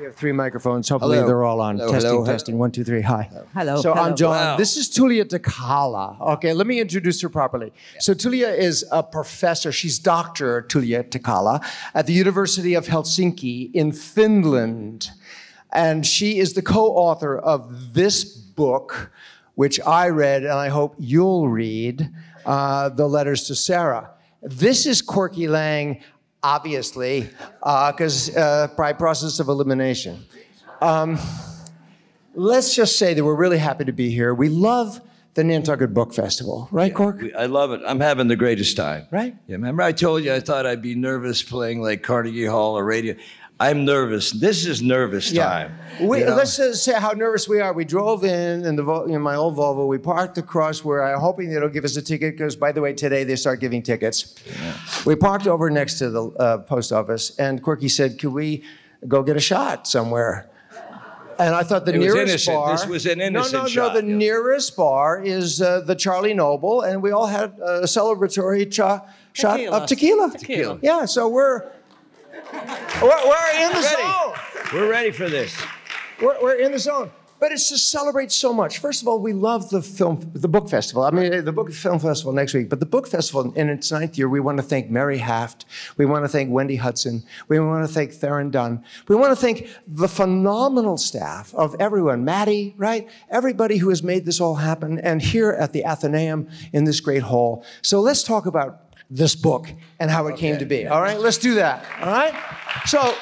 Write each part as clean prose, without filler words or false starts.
We have 3 microphones. Hopefully they're all on. Testing. 1, 2, 3. Hi. Hello. So I'm John. Wow. This is Tuija Takala. Okay, let me introduce her properly. So Tuija is a professor. She's Dr. Tuija Takala at the University of Helsinki in Finland. And she is the co-author of this book, which I read, and I hope you'll read, The Letters to Sarah. This is Corky Laing, obviously, because by process of elimination. Let's just say that we're really happy to be here. We love the Nantucket Book Festival, right, Cork? I love it. I'm having the greatest time. Right? Yeah, remember I told you I thought I'd be nervous playing like Carnegie Hall or radio. I'm nervous. This is nervous time. Let's just say how nervous we are. We drove in my old Volvo. We parked across where I'm hoping they'll give us a ticket because, by the way, today they start giving tickets. Yeah. We parked over next to the post office, and Corky said, "Could we go get a shot somewhere?" And I thought the nearest bar. This was an innocent shot. No. The nearest bar is the Charlie Noble, and we all had a celebratory shot of tequila. Yeah, so we're in the zone. We're ready for this. We're in the zone. But it's to celebrate so much. First of all, we love the book festival. I mean, the book film festival next week. But the book festival in its 9th year, we want to thank Mary Haft. We want to thank Wendy Hudson. We want to thank Theron Dunn. We want to thank the phenomenal staff of everyone. Maddie, right? Everybody who has made this all happen. And here at the Atheneum in this great hall. So let's talk about this book and how it came to be. All right, let's do that. All right? So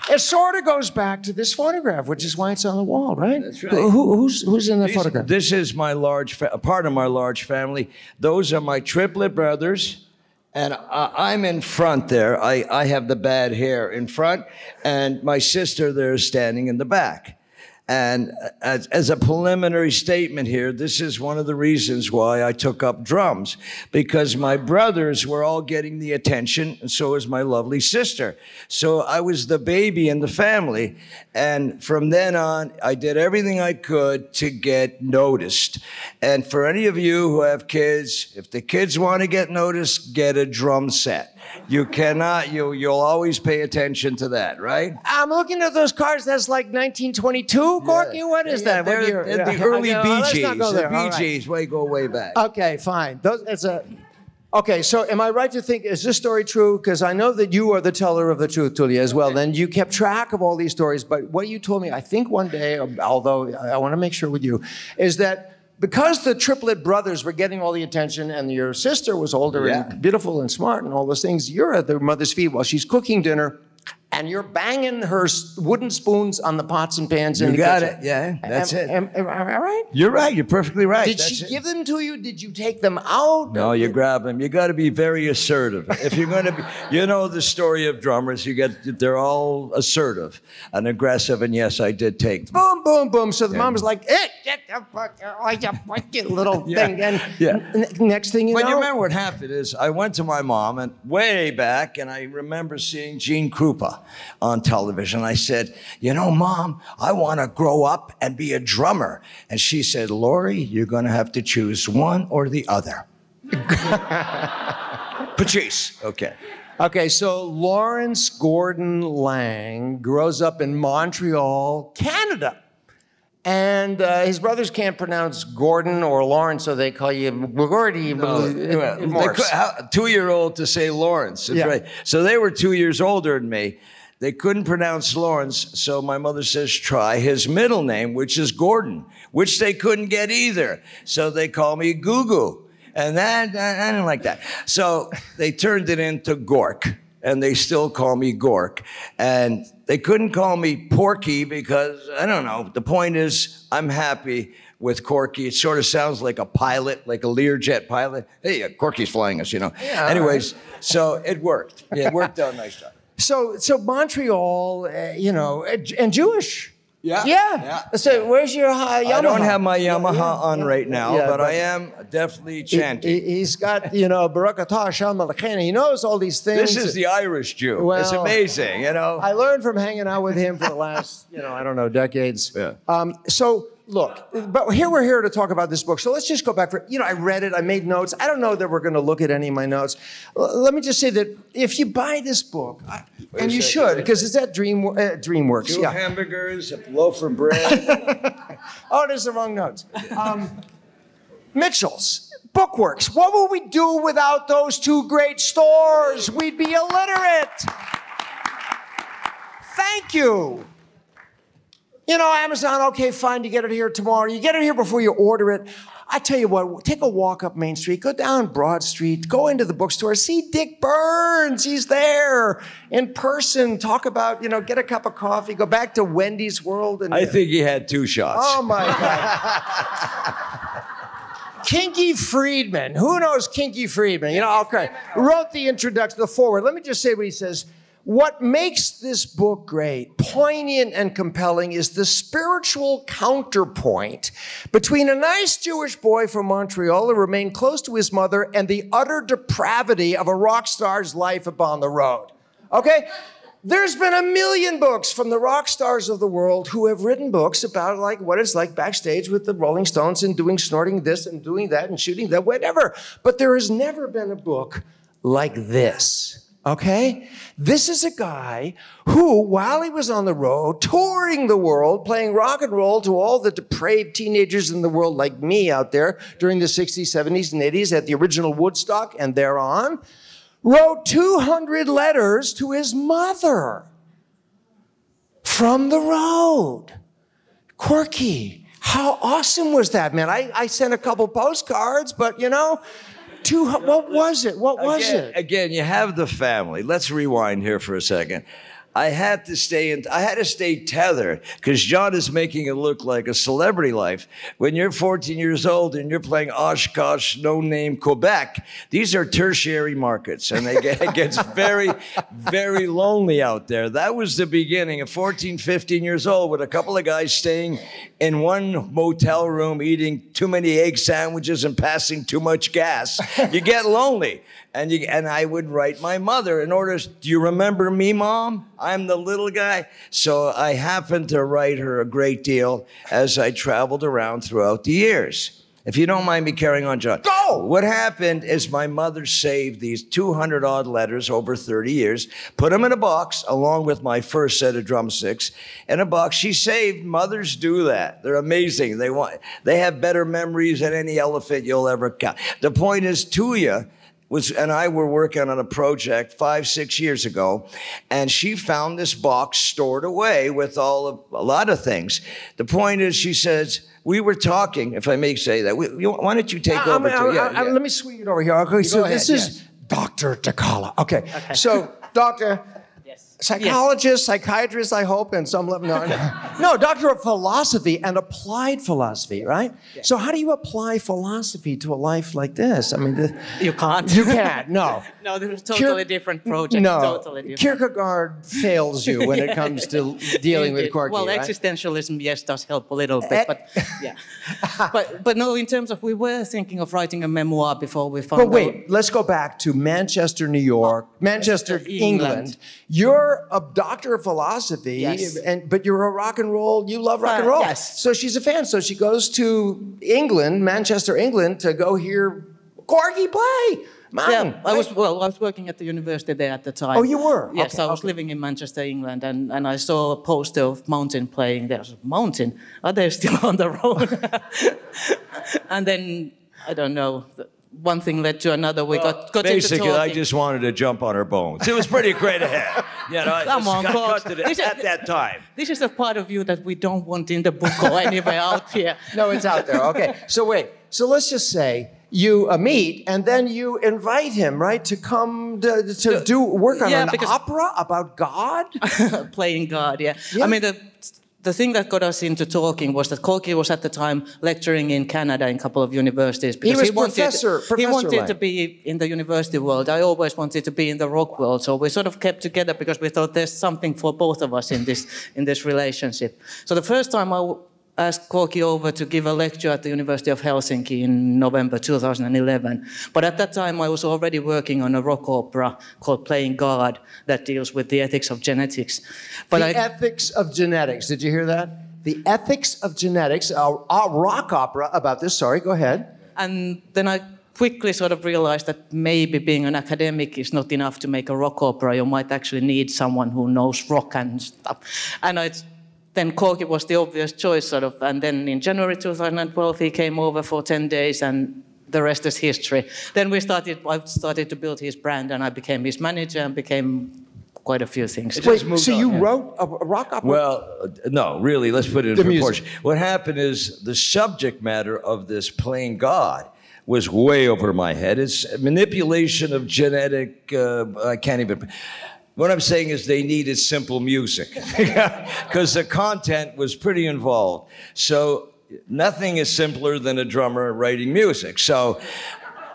it sort of goes back to this photograph, which is why it's on the wall, right? That's right. Who's in the photograph? This is my part of my large family. Those are my triplet brothers, and I'm in front there. I have the bad hair in front, and my sister there is standing in the back. And as a preliminary statement here, this is one of the reasons why I took up drums, because my brothers were all getting the attention, and so was my lovely sister. So I was the baby in the family. And from then on, I did everything I could to get noticed. And for any of you who have kids, if the kids want to get noticed, get a drum set. You cannot, you'll always pay attention to that, right? I'm looking at those cars. That's like 1922, Corky? Yeah. What is that? They're the early Bee Gees. The Bee Gees go way back. Okay, fine. Okay, so am I right to think, is this story true? Because I know that you are the teller of the truth, Tuija, as well. Then you kept track of all these stories. But what you told me, I think one day, although I want to make sure with you, is that because the triplet brothers were getting all the attention and your sister was older and beautiful and smart and all those things, you're at their mother's feet while she's cooking dinner and you're banging her wooden spoons on the pots and pans in the kitchen. You got it, yeah, that's it. Am I right? You're right, you're perfectly right. Did she give them to you? Did you take them out? No, you grab them. You got to be very assertive. If you're going to be, you know the story of drummers, they're all assertive and aggressive, and yes, I did take them. Boom, boom, boom. So the mom was like, get the fuck out, little thing. And next thing you know. But you remember what happened is I went to my mom and way back, and I remember seeing Gene Krupa on television. I said, you know, Mom, I want to grow up and be a drummer. And she said, Laurie, you're going to have to choose one or the other. Patrice. Okay. Okay, so Lawrence Gordon Laing grows up in Montreal, Canada. And his brothers can't pronounce Gordon or Lawrence, so they call you Gordy. Morse. 2-year-old to say Lawrence. That's right. So they were 2 years older than me. They couldn't pronounce Lawrence, so my mother says, try his middle name, which is Gordon, which they couldn't get either. So they call me Goo-Goo. And I didn't like that. So they turned it into Gork, and they still call me Gork. And they couldn't call me Porky because, I don't know, the point is I'm happy with Corky. It sort of sounds like a pilot, like a Learjet pilot. Hey, Corky's flying us, you know. Yeah, anyways, so it worked. Yeah, it worked out nice time. So Montreal, and Jewish. Yeah. So where's your Yamaha? I don't have my Yamaha on right now, but I am definitely chanting. He's got, Baruch atah Hashem Elokeinu. He knows all these things. This is the Irish Jew. Well, it's amazing, I learned from hanging out with him for the last, decades. Yeah. So look, but we're here to talk about this book. So let's just go back for, I read it, I made notes. I don't know that we're going to look at any of my notes. Let me just say that if you buy this book, and you should, because it's at DreamWorks. 2 hamburgers, a loaf of bread. Oh, there's the wrong notes. Mitchell's, Bookworks. What would we do without those 2 great stores? We'd be illiterate. Thank you. Amazon, okay, fine, you get it here tomorrow. You get it here before you order it. I tell you what, take a walk up Main Street, go down Broad Street, go into the bookstore, see Dick Burns. He's there in person. Talk about, get a cup of coffee, go back to Wendy's World. And I think he had 2 shots. Oh, my God. Kinky Friedman. Who knows Kinky Friedman? Okay. Wrote the introduction, the foreword. Let me just say what he says. What makes this book great, poignant and compelling, is the spiritual counterpoint between a nice Jewish boy from Montreal who remained close to his mother and the utter depravity of a rock star's life upon the road. Okay? There's been a million books from the rock stars of the world who have written books about what it's like backstage with the Rolling Stones and snorting this and doing that and shooting that, whatever. But there has never been a book like this. Okay? This is a guy who, while he was on the road, touring the world, playing rock and roll to all the depraved teenagers in the world like me out there during the 60s, 70s, and 80s at the original Woodstock and thereon, wrote 200 letters to his mother from the road. Corky, how awesome was that, man? I sent a couple postcards, but what was it? What was it? Again, you have the family. Let's rewind here for a second. I had to stay tethered because John is making it look like a celebrity life. When you're 14 years old and you're playing Oshkosh, no-name Quebec, these are tertiary markets, and it gets very, very lonely out there. That was the beginning of 14, 15 years old with a couple of guys staying in one motel room, eating too many egg sandwiches and passing too much gas. You get lonely. And I would write my mother in order, do you remember me, Mom? I'm the little guy. So I happened to write her a great deal as I traveled around throughout the years. If you don't mind me carrying on, John. Go! What happened is my mother saved these 200-odd letters over 30 years, put them in a box along with my first set of drumsticks in a box. She saved. Mothers do that. They're amazing. They have better memories than any elephant you'll ever count. The point is, Tuija and I were working on a project 5-6 years ago, and she found this box stored away with a lot of things. The point is, she says, we were talking, if I may say that. Why don't you take over? Let me swing it over here. Okay, so this is Dr. Takala. Okay, so Doctor, psychologist, psychiatrist, I hope, and some level. No, doctor of philosophy and applied philosophy, right? Yes. So how do you apply philosophy to a life like this? I mean, you can't. You can't. No. No, there's a totally different project. No, totally different. Kierkegaard fails you when it comes to dealing with Corky. Well, right? Existentialism, yes, does help a little bit, but yeah. but no, in terms of, we were thinking of writing a memoir before we found out. But wait, let's go back to Manchester, New York, Manchester, England. You're a doctor of philosophy, yes. But you're a rock and roll, you love rock and roll. Yes. So she's a fan. So she goes to England, Manchester, England, to go hear Corky play. Yeah, I was working at the university there at the time. Oh, you were? Yes, okay, I was living in Manchester, England, and I saw a poster of Mountain playing there. I was like, Mountain? Are they still on the road? And then, I don't know, one thing led to another. We got basically, into I just wanted to jump on her bones. It was pretty great ahead. Come on, at that time. This is a part of you that we don't want in the book or anywhere out here. No, it's out there. Okay, so wait. So let's just say you meet, and then you invite him, right, to come to do work on an opera about God? Playing God, yeah. I mean, the thing that got us into talking was that Corky was at the time lecturing in Canada in a couple of universities. Because he was he wanted to be in the university world. I always wanted to be in the rock world. So we sort of kept together because we thought there's something for both of us in this relationship. So the first time I asked Corky over to give a lecture at the University of Helsinki in November 2011. But at that time, I was already working on a rock opera called Playing God that deals with the ethics of genetics. Ethics of genetics. Did you hear that? The Ethics of Genetics, a rock opera about this. Sorry, go ahead. And then I quickly sort of realized that maybe being an academic is not enough to make a rock opera. You might actually need someone who knows rock and stuff. And then Corky was the obvious choice, sort of. And then in January 2012, he came over for 10 days, and the rest is history. Then I started to build his brand, and I became his manager and became quite a few things. Wait, so you wrote a rock opera? Well, no, really, let's put it in proportion. What happened is the subject matter of this playing God was way over my head. It's manipulation of genetic, I can't even... What I'm saying is they needed simple music because the content was pretty involved. So nothing is simpler than a drummer writing music. So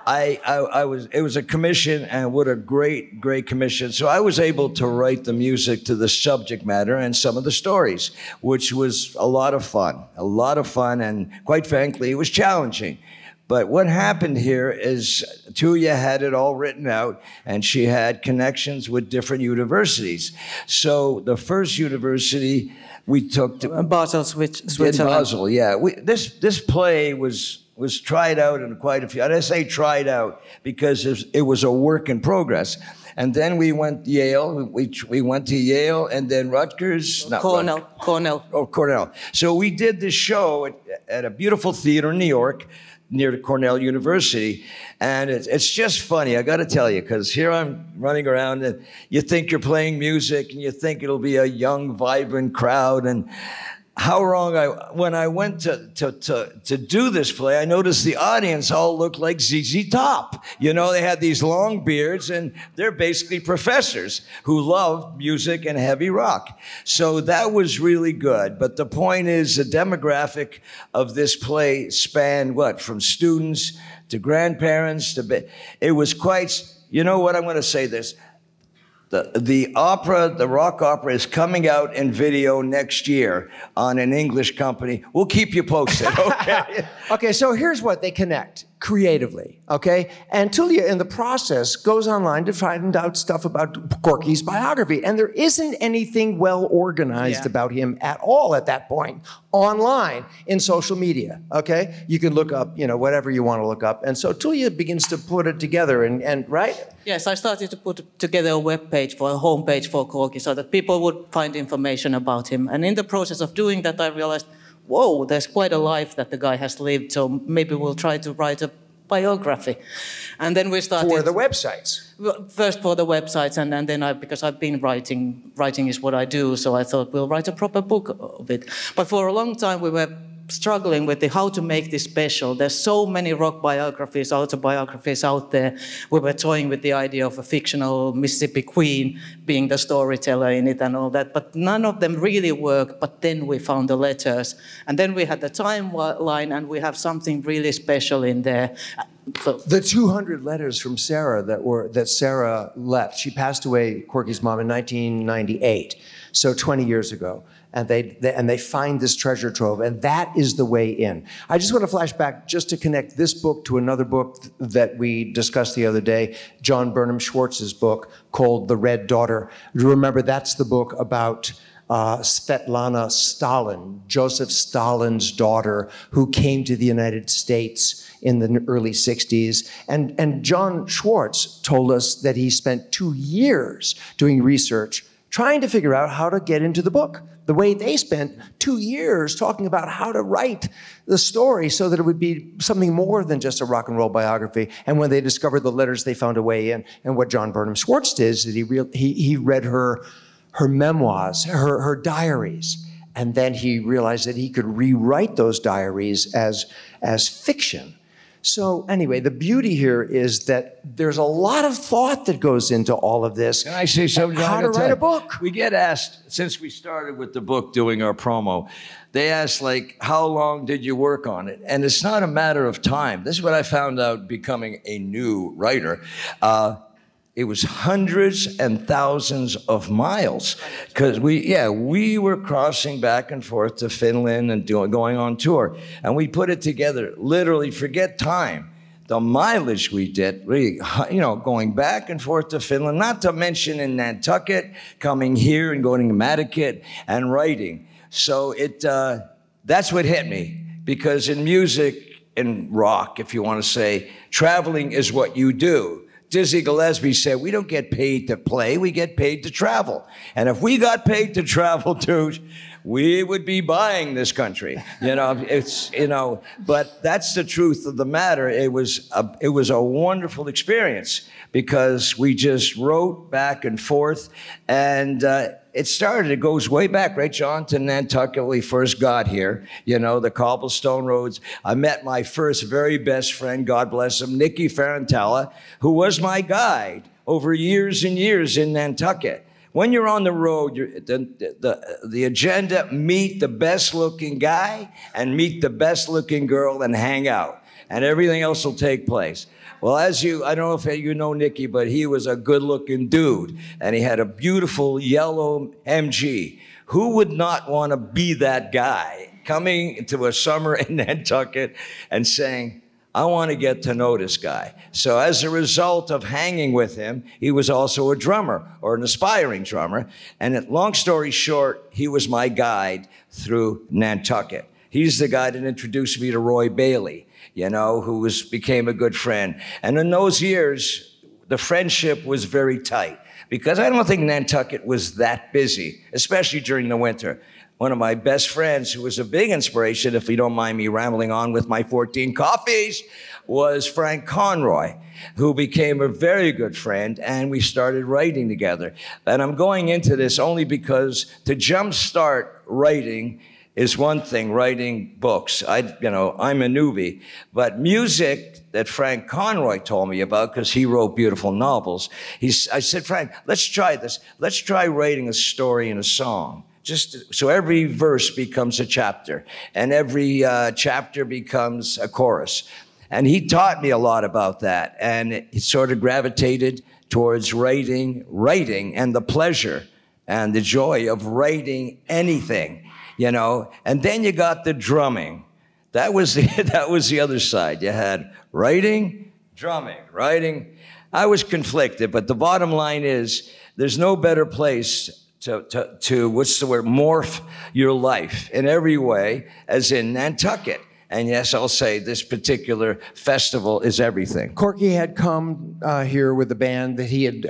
it was a commission, and what a great, great commission. So I was able to write the music to the subject matter and some of the stories, which was a lot of fun, and quite frankly, it was challenging. But what happened here is Tuija had it all written out, and she had connections with different universities. So the first university we took to Basel, Switzerland. Basel, yeah. This play was tried out in quite a few. And I say tried out because it was a work in progress. And then we went to Yale. We went to Yale, and then Rutgers. Cornell. Oh, Cornell. So we did this show at a beautiful theater in New York, near to Cornell University. And it's just funny, I gotta tell you, because here I'm running around and you think you're playing music and you think it'll be a young, vibrant crowd. And how wrong when I went to do this play, I noticed the audience all looked like ZZ Top. You know, they had these long beards, and they're basically professors who love music and heavy rock. So that was really good. But the point is, the demographic of this play spanned what? From students to grandparents to... It was quite... You know what? I'm going to say this. The opera, the rock opera, is coming out in video next year on an English company. We'll keep you posted, okay? Okay, so here's what they connect creatively, okay? And Tuija, in the process, goes online to find out stuff about Corky's biography, and there isn't anything well organized about him at all at that point online in social media, okay? You can look up, you know, whatever you want to look up, and so Tuija begins to put it together, and right? Yes, I started to put together a web page for a homepage for Corky so that people would find information about him. And in the process of doing that, I realized, whoa, there's quite a life that the guy has lived, so maybe we'll try to write a biography. And then we started... For the websites? First for the websites, and then because I've been writing is what I do, so I thought we'll write a proper book of it. But for a long time we were struggling with how to make this special. There's so many rock biographies, autobiographies out there. We were toying with the idea of a fictional Mississippi Queen being the storyteller in it and all that, but none of them really worked. But then we found the letters, and then we had the timeline, and we have something really special in there. So, the 200 letters from Sarah that Sarah left. She passed away, Corky's mom, in 1998, so 20 years ago. And they find this treasure trove, and that is the way in. I just want to flash back just to connect this book to another book that we discussed the other day, John Burnham Schwartz's book called The Red Daughter. Remember, that's the book about Svetlana Stalin, Joseph Stalin's daughter, who came to the United States in the early 60s. And John Schwartz told us that he spent 2 years doing research, trying to figure out how to get into the book. The way they spent 2 years talking about how to write the story so that it would be something more than just a rock and roll biography. And when they discovered the letters, they found a way in. And what John Burnham Schwartz did is that he read her memoirs, her diaries. And then he realized that he could rewrite those diaries as fiction. So anyway, the beauty here is that there's a lot of thought that goes into all of this. Can I say something? How to write a book. We get asked, since we started with the book doing our promo, they ask, like, how long did you work on it? And it's not a matter of time. This is what I found out becoming a new writer. It was hundreds and thousands of miles, because we were crossing back and forth to Finland and going on tour, and we put it together. Literally, forget time. The mileage we did, really, you know, going back and forth to Finland, not to mention in Nantucket, coming here and going to Nantucket and writing. So that's what hit me, because in music, in rock, if you want to say, traveling is what you do. Dizzy Gillespie said, we don't get paid to play, we get paid to travel. And if we got paid to travel, dude, we would be buying this country. But that's the truth of the matter. It was a wonderful experience, because we just wrote back and forth, and it goes way back, right, John, to Nantucket when we first got here, the cobblestone roads. I met my first very best friend, God bless him, Nicky Ferrantella, who was my guide over years and years in Nantucket. When you're on the road, the agenda, meet the best-looking guy and meet the best-looking girl and hang out, and everything else will take place. Well, I don't know if you know Nicky, but he was a good-looking dude, and he had a beautiful yellow MG. Who would not want to be that guy coming to a summer in Nantucket and saying, I want to get to know this guy? So as a result of hanging with him, he was also a drummer, or an aspiring drummer. And long story short, he was my guide through Nantucket. He's the guy that introduced me to Roy Bailey, who became a good friend. And in those years, the friendship was very tight, because I don't think Nantucket was that busy, especially during the winter. One of my best friends, who was a big inspiration, if you don't mind me rambling on with my 14 coffees, was Frank Conroy, who became a very good friend, and we started writing together. And I'm going into this only because to jumpstart writing is one thing, writing books. I'm a newbie, but music that Frank Conroy told me about, because he wrote beautiful novels. I said, Frank, let's try this. Let's try writing a story in a song. Just so every verse becomes a chapter, and every chapter becomes a chorus. And he taught me a lot about that, and it sort of gravitated towards writing, and the pleasure and the joy of writing anything, And then you got the drumming. That was the other side. You had writing, drumming, writing. I was conflicted, but the bottom line is there's no better place to what's the word, morph your life in every way as in Nantucket. And yes, I'll say this particular festival is everything. Corky had come here with a band that he had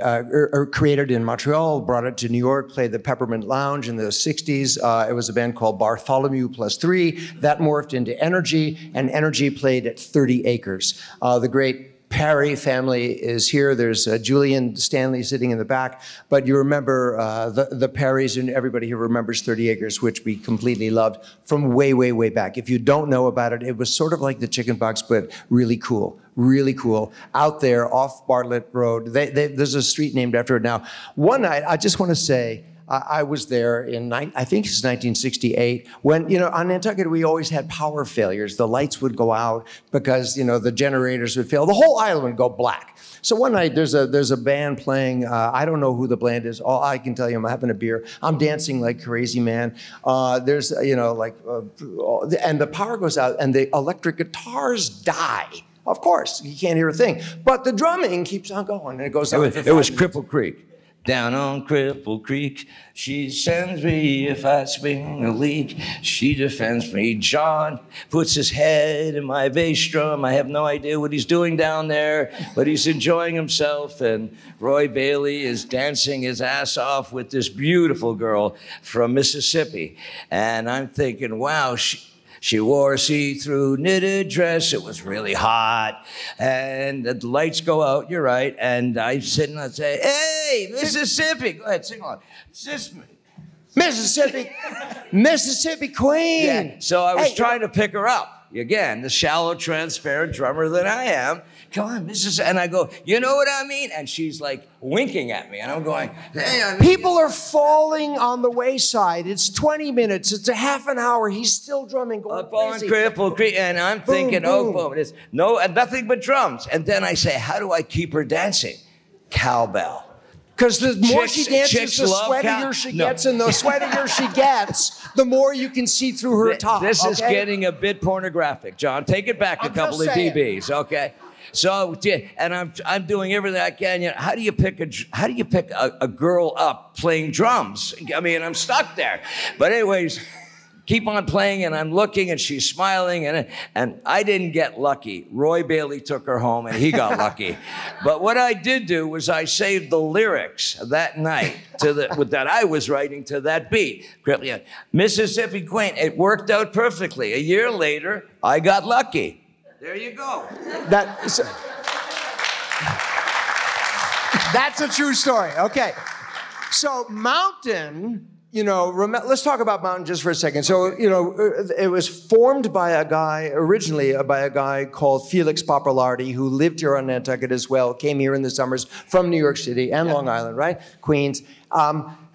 created in Montreal, brought it to New York, played the Peppermint Lounge in the 60s. It was a band called Bartholomew Plus 3. That morphed into Energy, and Energy played at 30 Acres. The great Perry family is here. There's Julian Stanley sitting in the back. But you remember the Perrys, and everybody here remembers 30 Acres, which we completely loved from way, way, way back. If you don't know about it, it was sort of like the Chicken Pox, but really cool. Really cool. Out there off Bartlett Road. There's a street named after it now. One night, I just want to say, I was there in, I think it's 1968, when, on Nantucket, we always had power failures. The lights would go out because, the generators would fail. The whole island would go black. So one night, there's a band playing. I don't know who the band is. All I can tell you, I'm having a beer. I'm dancing like crazy, man. And the power goes out, and the electric guitars die. Of course, you can't hear a thing. But the drumming keeps on going, and it goes on. It was Cripple Creek. Down on Cripple Creek, she sends me if I spring a leak. She defends me. John puts his head in my bass drum. I have no idea what he's doing down there, but he's enjoying himself. And Roy Bailey is dancing his ass off with this beautiful girl from Mississippi. And I'm thinking, wow, she wore a see-through knitted dress. It was really hot. And the lights go out, you're right. And I sit and I say, hey, Mississippi. Go ahead, sing on. Mississippi. Mississippi Queen. Yeah. So I was trying to pick her up. Again, the shallow, transparent drummer that I am. Come on, Mississippi. And I go, you know what I mean? And she's like winking at me. And I'm going, hey. People are falling on the wayside. It's 20 minutes. It's a half an hour. He's still drumming. Up on Cripple Creek. And I'm thinking, boom. It's nothing but drums. And then I say, how do I keep her dancing? Cowbell. Because the more she dances, the sweatier she gets, and the sweatier she gets, the more you can see through her top. This is getting a bit pornographic, John. Take it back a couple of dBs, okay? So, and I'm doing everything I can. How do you pick a girl up playing drums? I mean, I'm stuck there. But anyways, keep on playing, and I'm looking, and she's smiling, and I didn't get lucky. Roy Bailey took her home, and he got lucky. But what I did do was I saved the lyrics that night that I was writing to that beat. Mississippi Queen. It worked out perfectly. A year later, I got lucky. There you go. That's a true story. Okay. So Mountain, you know, let's talk about Mountain just for a second. So, you know, it was formed by originally by a guy called Felix Papalardi, who lived here on Nantucket as well, came here in the summers from New York City and Long Island, right? Queens.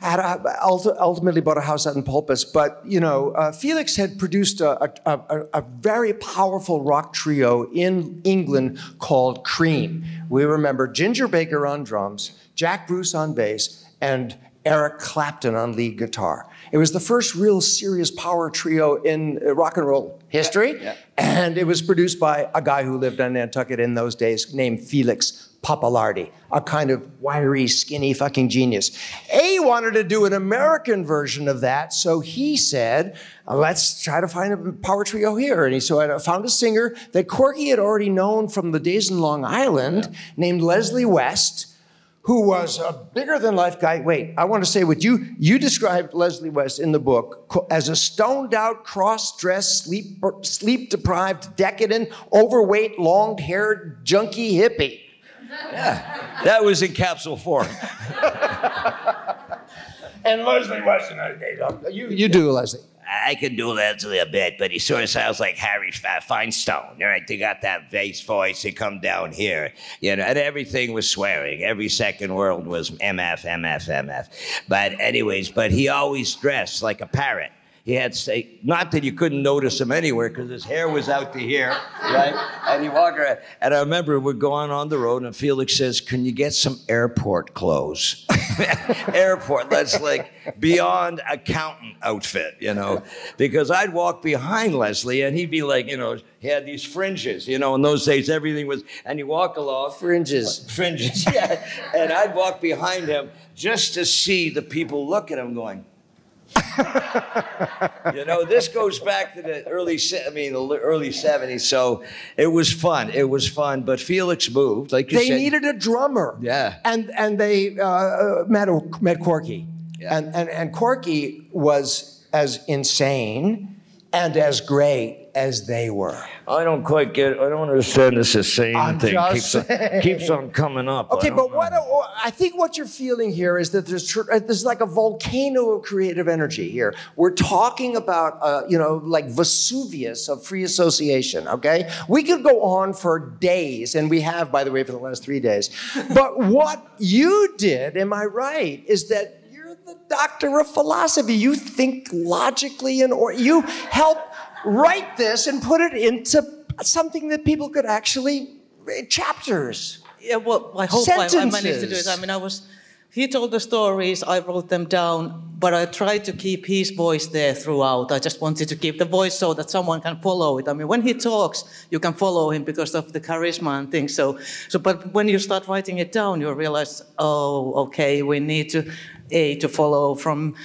Ultimately bought a house out in Pulpus. But, you know, Felix had produced a very powerful rock trio in England called Cream. We remember Ginger Baker on drums, Jack Bruce on bass, and Eric Clapton on lead guitar. It was the first real serious power trio in rock and roll history. Yeah. And it was produced by a guy who lived on Nantucket in those days named Felix Papalardi, a kind of wiry, skinny fucking genius. A wanted to do an American version of that, so he said, let's try to find a power trio here. And so I found a singer that Corky had already known from the days in Long Island, named Leslie West, who was a bigger-than-life guy. Wait, I want to say what you described Leslie West in the book as a stoned-out, cross-dressed, sleep-deprived, decadent, overweight, long-haired, junkie hippie. Yeah, that was in capsule form. And Leslie West, you do, Leslie. I can do Leslie a bit, but he sort of sounds like Harry Feinstein. All right, they got that bass voice. They come down here, you know, and everything was swearing. Every second word was MF, MF, MF. But anyways, he always dressed like a parrot. He had, not that you couldn't notice him anywhere because his hair was out to here, right? And he walked around. And I remember we're going on the road and Felix says, can you get some airport clothes? Airport, that's like beyond accountant outfit, you know? Because I'd walk behind Leslie and he'd be like, you know, he had these fringes, you know, in those days everything was, and you walk along. Fringes. Fringes, yeah. And I'd walk behind him just to see the people look at him going, you know, this goes back to the early 70s. So it was fun. It was fun. But Felix moved, like you said. They needed a drummer. Yeah. And they met Corky. Yeah. And Corky was as insane and as great as they were. I don't understand this same thing. Keeps on coming up. Okay, but I think what you're feeling here is that there's like a volcano of creative energy here. We're talking about, you know, like Vesuvius of free association, okay? We could go on for days, and we have, by the way, for the last 3 days. But what you did, am I right, is that you're the doctor of philosophy. You think logically, or you help write this and put it into something that people could actually chapters. Yeah, well, I hope I managed to do it. I mean, he told the stories, I wrote them down, but I tried to keep his voice there throughout. I just wanted to keep the voice so that someone can follow it. I mean, when he talks, you can follow him because of the charisma and things. But when you start writing it down, you realize, oh, okay, we need to B to follow from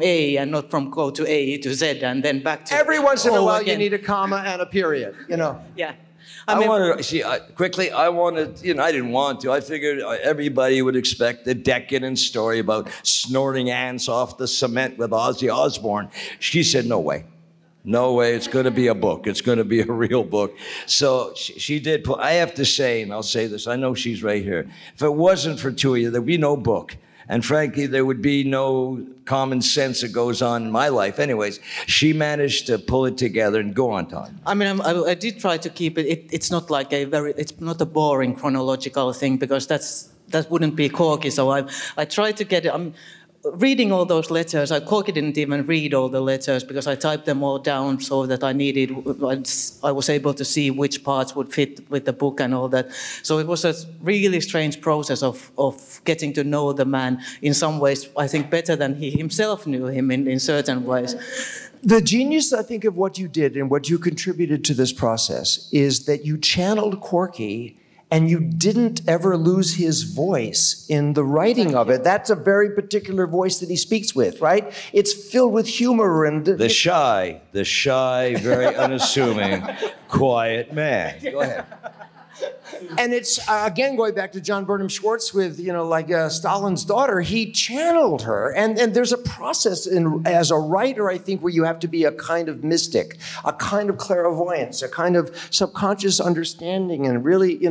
A and not from go to A to Z and then back to every once in a while again. You need a comma and a period, you know. Yeah. I didn't want to. I figured everybody would expect a decadent story about snorting ants off the cement with Ozzy Osbourne. She said, no way. No way, it's going to be a book. It's going to be a real book. So she did put, I have to say, and I'll say this, I know she's right here. If it wasn't for Tuija, there'd be no book. And frankly, there would be no common sense that goes on in my life. Anyways, she managed to pull it together and go on time. I mean, I did try to keep it. It's not like it's not a boring chronological thing because that wouldn't be Corky. So I tried to get it. I'm reading all those letters. Corky didn't even read all the letters because I typed them all down so that I was able to see which parts would fit with the book and all that. So it was a really strange process of getting to know the man in some ways, I think, better than he himself knew him in certain ways. The genius, I think, of what you did and what you contributed to this process is that you channeled Corky and you didn't ever lose his voice in the writing of it. That's a very particular voice that he speaks with, right? It's filled with humor and... The shy, very unassuming, quiet man. Go ahead. And it's, again, going back to John Burnham Schwartz with, Stalin's daughter, he channeled her. And there's a process as a writer, I think, where you have to be a kind of mystic, a kind of clairvoyance, a kind of subconscious understanding, and really,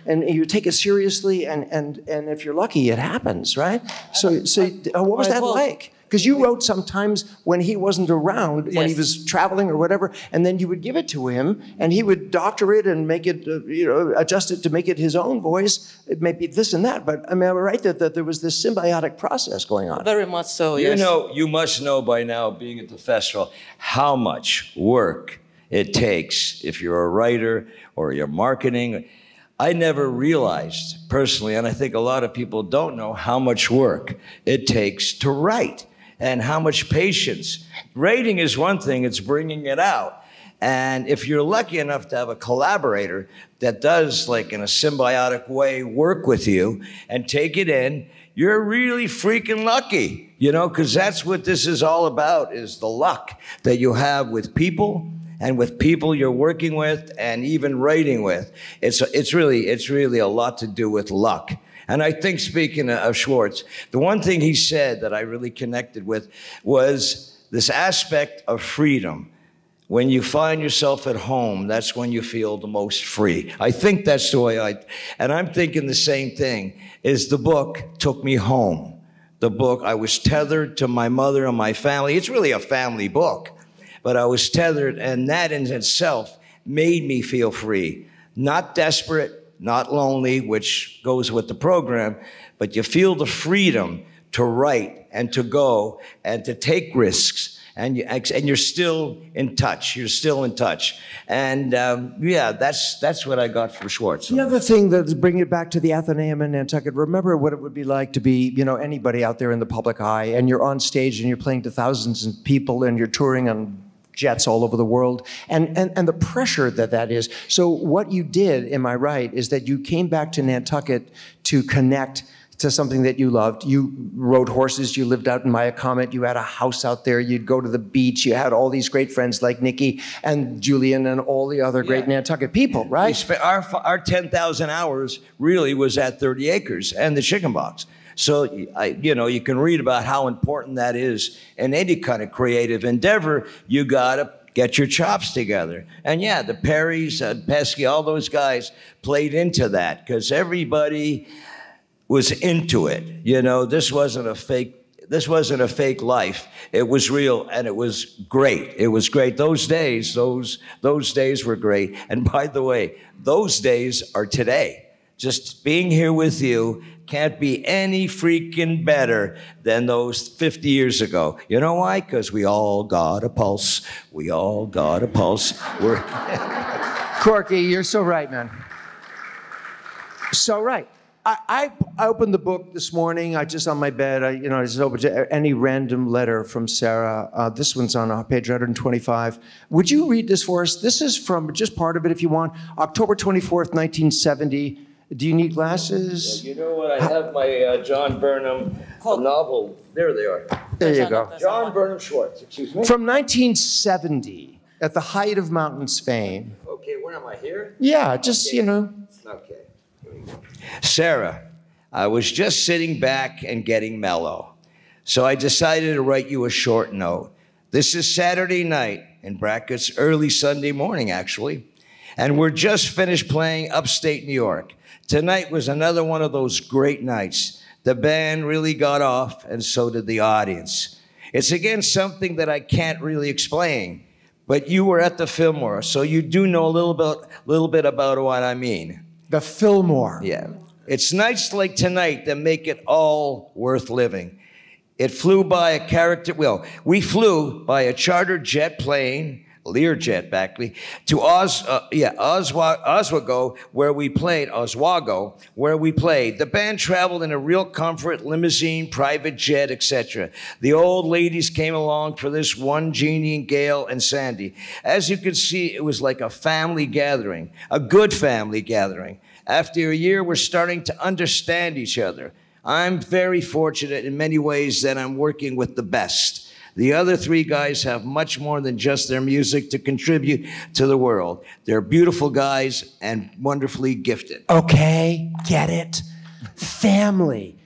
and you take it seriously, and if you're lucky, it happens, right? So what was that like? Because you wrote sometimes when he wasn't around, when he was traveling or whatever, and then you would give it to him, and he would doctor it and make it, adjust it to make it his own voice. It may be this and that, but I mean, am I right that there was this symbiotic process going on? Very much so, yes. You must know by now, being at the festival, how much work it takes if you're a writer or you're marketing. I never realized personally, and I think a lot of people don't know, how much work it takes to write. And how much patience. Rating is one thing, it's bringing it out. And if you're lucky enough to have a collaborator that does, like in a symbiotic way, work with you and take it in, you're really freaking lucky, because that's what this is all about, is the luck that you have with people and with people you're working with and even writing with. It's really a lot to do with luck. And I think, speaking of Schwartz, the one thing he said that I really connected with was this aspect of freedom. When you find yourself at home, that's when you feel the most free. I think that's the way and I'm thinking the same thing, is the book took me home. The book, I was tethered to my mother and my family. It's really a family book, but I was tethered, and that in itself made me feel free. Not desperate, not lonely, which goes with the program, but you feel the freedom to write and to go and to take risks, and you're still in touch. You're still in touch, and that's what I got from Schwartz. The other thing that's bringing it back to the Atheneum in Nantucket. Remember what it would be like to be, anybody out there in the public eye, and you're on stage and you're playing to thousands of people, and you're touring on jets all over the world, and the pressure that is. So what you did, am I right, is that you came back to Nantucket to connect to something that you loved. You rode horses, you lived out in Mayacomet, you had a house out there, you'd go to the beach, you had all these great friends like Nikki and Julian and all the other great Nantucket people, right? Our 10,000 hours really was at 30 acres and the chicken box. So, you can read about how important that is in any kind of creative endeavor. You got to get your chops together. And the Perrys, Pesky, all those guys played into that because everybody was into it. This wasn't a fake life. It was real, and it was great. It was great. Those days were great. And by the way, those days are today. Just being here with you can't be any freaking better than those 50 years ago. You know why? Because we all got a pulse. We all got a pulse. Corky, you're so right, man. So right. I opened the book this morning. I just on my bed. I just opened any random letter from Sarah. This one's on page 125. Would you read this for us? This is from just part of it, if you want. October 24th, 1970. Do you need glasses? You know what? I have my John Burnham novel. There they are. There you go. John Burnham Schwartz, excuse me. From 1970, at the height of Mountain's fame. Okay, where am I here? Yeah, just, Okay. Okay. Here we go. Sarah, I was just sitting back and getting mellow. So I decided to write you a short note. This is Saturday night, in brackets, early Sunday morning, actually. And we're just finished playing upstate New York. Tonight was another one of those great nights. The band really got off, and so did the audience. It's again something that I can't really explain, but you were at the Fillmore, so you do know a little bit about what I mean. The Fillmore. Yeah. It's nights like tonight that make it all worth living. It flew by a we flew by a chartered jet plane, Learjet, actually, to Oswego, where we played. The band traveled in a real comfort, limousine, private jet, etc. The old ladies came along for this one, Jeannie and Gail and Sandy. As you can see, it was like a family gathering, a good family gathering. After a year, we're starting to understand each other. I'm very fortunate in many ways that I'm working with the best. The other three guys have much more than just their music to contribute to the world. They're beautiful guys and wonderfully gifted. Okay, get it? Family.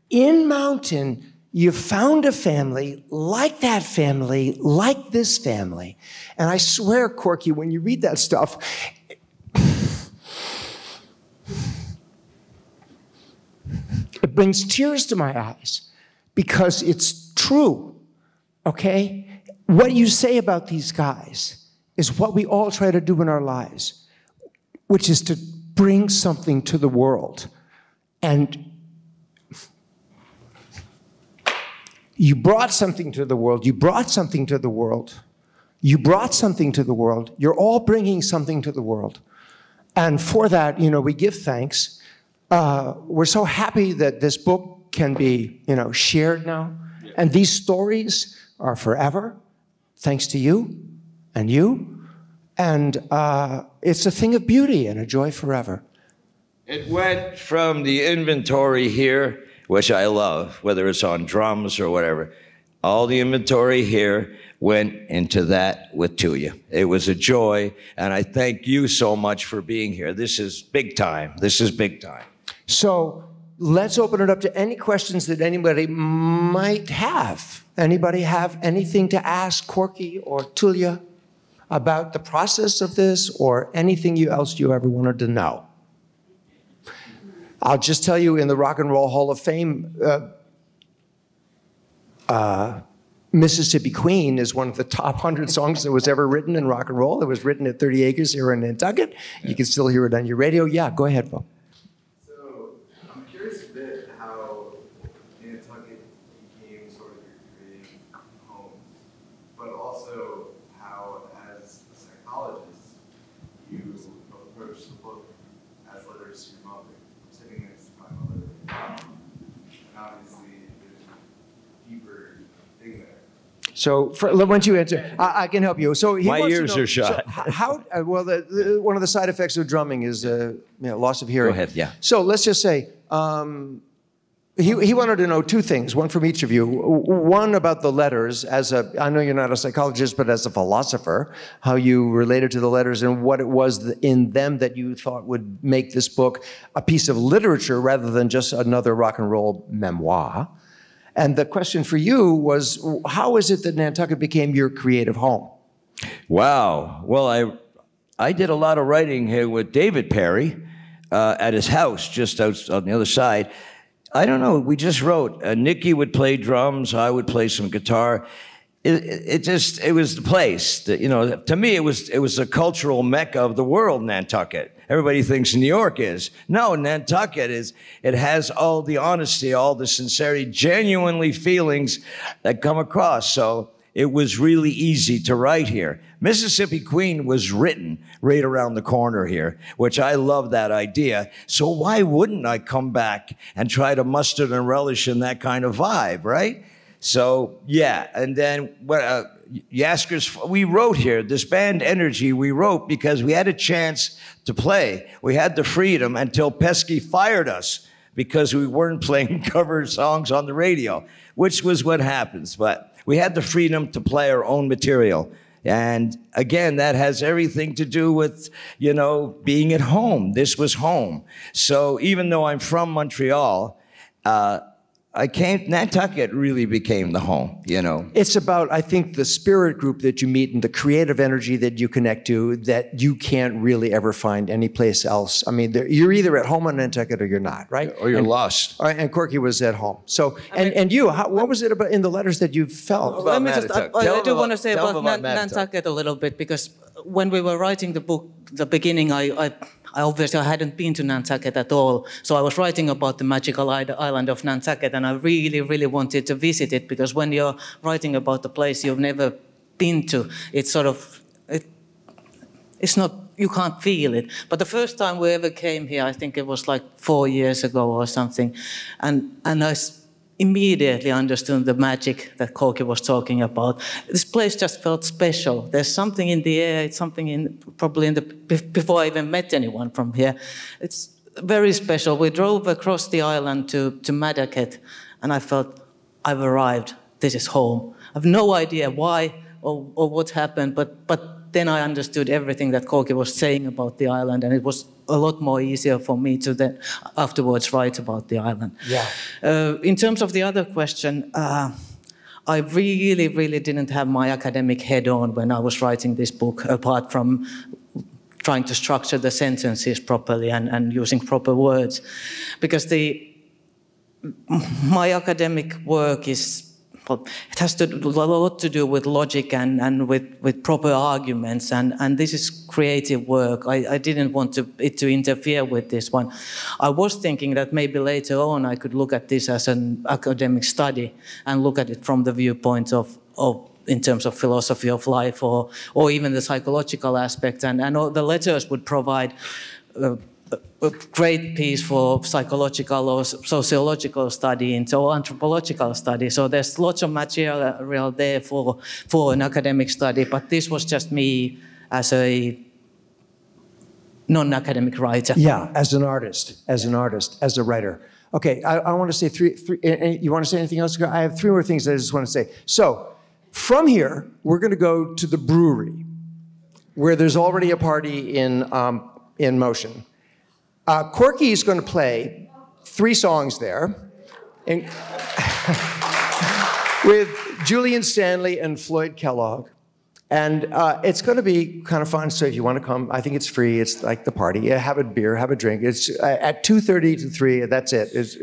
In Mountain, you found a family like that family, like this family. And I swear, Corky, when you read that stuff, it brings tears to my eyes because it's true, okay? What you say about these guys is what we all try to do in our lives, which is to bring something to the world. And you brought something to the world. You brought something to the world. You brought something to the world. You're all bringing something to the world. And for that, you know, we give thanks. We're so happy that this book can be, you know, shared now. Yeah. And these stories are forever, thanks to you and you. And it's a thing of beauty and a joy forever. It went from the inventory here, which I love, whether it's on drums or whatever. All the inventory here went into that with Tuija. It was a joy, and I thank you so much for being here. This is big time. This is big time. So let's open it up to any questions that anybody might have. Anybody have anything to ask Corky or Tuija about the process of this or anything else you ever wanted to know? I'll just tell you, in the Rock and Roll Hall of Fame, Mississippi Queen is one of the top 100 songs that was ever written in rock and roll. It was written at 30 Acres here in Nantucket. You can still hear it on your radio. Yeah, go ahead, Bo. So I'm curious a bit how Nantucket became sort of your creative home, but also how, as a psychologist, you approach the book as letters to your mother. I'm sitting next to my mother, and obviously there's a deeper thing there. So, once you answer, I can help you. So he My wants to ears know, are shot. So how? Well, one of the side effects of drumming is loss of hearing. Go ahead, yeah. So let's just say he wanted to know two things, one from each of you. One about the letters, I know you're not a psychologist, but as a philosopher, how you related to the letters and what it was in them that you thought would make this book a piece of literature rather than just another rock and roll memoir. And the question for you was, how is it that Nantucket became your creative home? Wow. Well, I did a lot of writing here with David Perry at his house just out on the other side. I don't know, we just wrote. Nikki would play drums, I would play some guitar. It was the place. To me, it was a cultural mecca of the world, Nantucket. Everybody thinks New York is. No, Nantucket it has all the honesty, all the sincerity, genuinely feelings that come across. So it was really easy to write here. Mississippi Queen was written right around the corner here, which I love that idea. So why wouldn't I come back and try to mustard and relish in that kind of vibe, right? So, yeah, and then Yaskers, we wrote here, this band Energy, we wrote because we had a chance to play. We had the freedom until Pesky fired us because we weren't playing cover songs on the radio, which was what happens. But we had the freedom to play our own material. And again, that has everything to do with, being at home. This was home. So even though I'm from Montreal, Nantucket really became the home, It's about, I think, the spirit group that you meet and the creative energy that you connect to that you can't really ever find anyplace else. I mean, you're either at home in Nantucket or you're not, right? Or you're lost. And Corky was at home. So, and you, what was it about in the letters that you felt? Let me just, I do want to say about Nantucket a little bit, because when we were writing the book, the beginning, I obviously hadn't been to Nantucket at all, so I was writing about the magical island of Nantucket, and I really, really wanted to visit it, because when you're writing about the place you've never been to, it's sort of, it's not, you can't feel it. But the first time we ever came here, I think it was like 4 years ago or something, and I immediately understood the magic that Corky was talking about. This place just felt special. There's something in the air, it's something probably before I even met anyone from here. It's very special. We drove across the island to Nantucket, and I felt, I've arrived. This is home. I have no idea why or what happened, but then I understood everything that Corky was saying about the island, and it was a lot more easier for me to then afterwards write about the island. Yeah. In terms of the other question, I really, really didn't have my academic head on when I was writing this book, apart from trying to structure the sentences properly and using proper words. Because my academic work it has a lot to do with logic and with proper arguments, and this is creative work. I didn't want it to interfere with this one. I was thinking that maybe later on I could look at this as an academic study and look at it from the viewpoint of in terms of philosophy of life or even the psychological aspects, and all the letters would provide a great piece for psychological or sociological study or anthropological study. So there's lots of material there for an academic study, but this was just me as a non-academic writer. Yeah, as an artist, as a writer. Okay, I want to say three. You want to say anything else? I have three more things that I just want to say. So, from here, we're going to go to the brewery, where there's already a party in motion. Corky is going to play 3 songs there, with Julian Stanley and Floyd Kellogg. And it's going to be kind of fun, so if you want to come, I think it's free. It's like the party. Yeah, have a beer, have a drink. It's at 2:30 to 3, that's it. It's,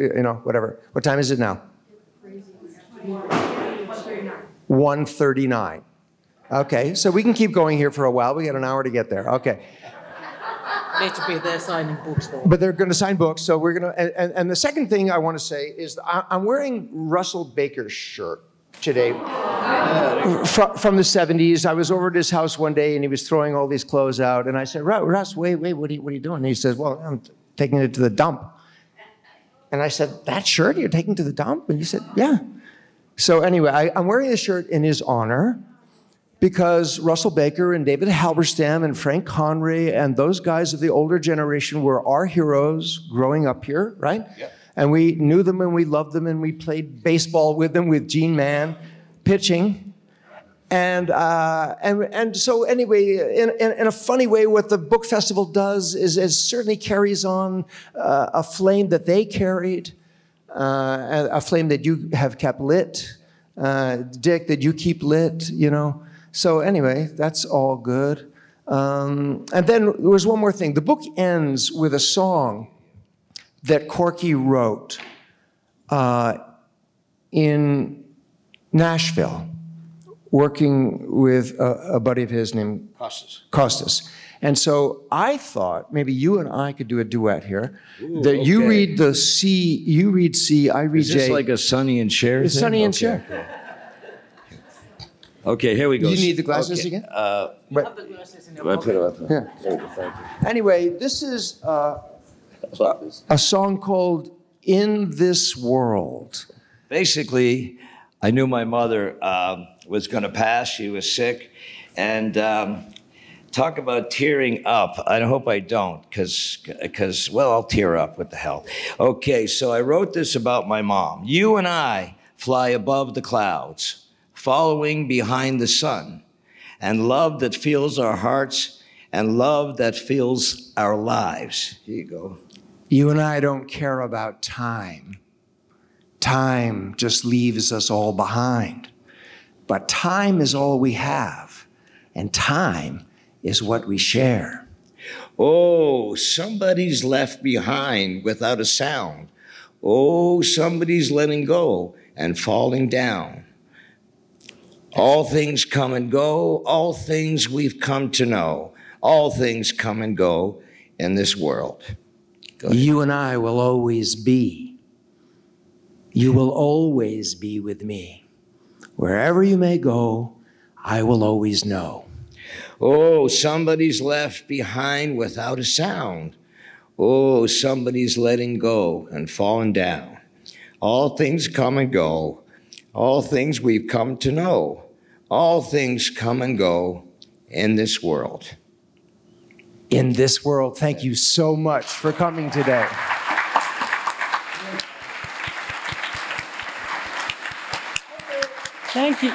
whatever. What time is it now? 1:39. Okay, so we can keep going here for a while. We got an hour to get there. Okay. Need to be there signing books, though. But they're going to sign books, so we're going to... And the second thing I want to say is I'm wearing Russell Baker's shirt today from the 70s. I was over at his house one day, and he was throwing all these clothes out, and I said, Russ, wait, what are you doing? And he says, well, I'm taking it to the dump. And I said, that shirt you're taking to the dump? And he said, yeah. So anyway, I'm wearing this shirt in his honor, because Russell Baker and David Halberstam and Frank Conray and those guys of the older generation were our heroes growing up here, right? Yeah. And we knew them and we loved them and we played baseball with them, with Gene Mann pitching. And so anyway, in a funny way, what the book festival does is certainly carries on a flame that they carried, a flame that you have kept lit, Dick, that you keep lit, So anyway, that's all good. And then there was one more thing. The book ends with a song that Corky wrote in Nashville, working with a buddy of his named Costas. And so I thought maybe you and I could do a duet here. Ooh, that you read the C, you read C, I read J. Is this like a Sonny and Cher thing? It's Sonny and Cher. Okay. Okay, here we go. You need the glasses again? You have the glasses in your pocket. Yeah. Anyway, this is a song called In This World. Basically, I knew my mother was going to pass. She was sick. And talk about tearing up. I hope I don't, because, well, I'll tear up. What the hell? Okay, so I wrote this about my mom. You and I fly above the clouds, following behind the sun, and love that fills our hearts and love that fills our lives. Here you go. You and I don't care about time. Time just leaves us all behind. But time is all we have, and time is what we share. Oh, somebody's left behind without a sound. Oh, somebody's letting go and falling down. All things come and go, all things we've come to know, all things come and go in this world. You and I will always be. You will always be with me. Wherever you may go, I will always know. Oh, somebody's left behind without a sound. Oh, somebody's letting go and falling down. All things come and go. All things we've come to know. All things come and go in this world. in this world. Thank you so much for coming today. Thank you.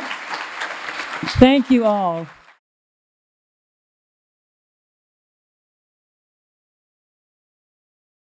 Thank you all.